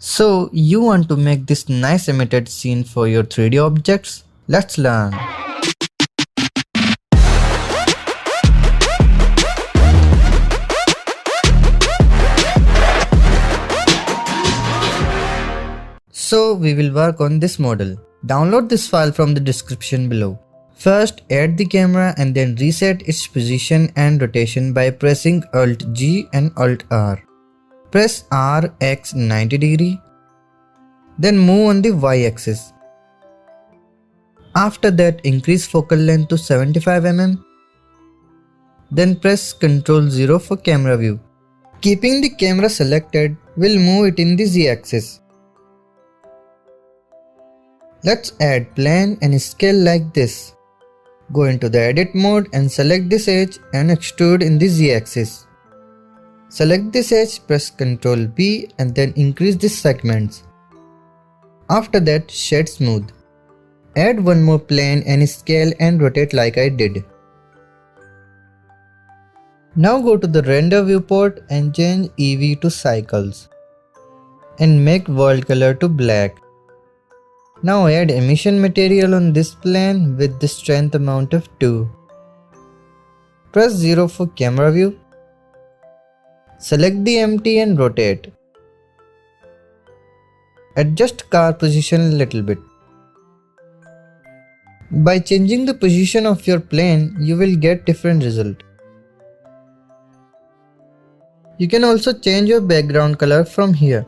So you want to make this nice animated scene for your 3D objects? Let's learn. So we will work on this model. Download this file from the description below. First, add the camera and then reset its position and rotation by pressing Alt G and Alt R. Press R X 90 degree. Then move on the Y axis. After that, increase focal length to 75 mm. Then press Ctrl 0 for camera view. Keeping the camera selected, we'll move it in the Z axis. Let's add plane and scale like this. Go into the edit mode and select this edge and extrude in the Z axis. Select this edge, press Ctrl B and then increase the segments. After that, shade smooth. Add one more plane and scale and rotate like I did. Now go to the render viewport and change EV to cycles. And make world color to black. Now add emission material on this plane with the strength amount of 2. Press 0 for camera view. Select the empty and rotate. Adjust car position a little bit. By changing the position of your plane, you will get different result. You can also change your background color from here.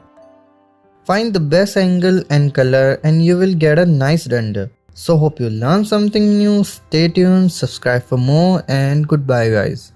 Find the best angle and color and you will get a nice render. So hope you learned something new. Stay tuned, subscribe for more, and goodbye guys.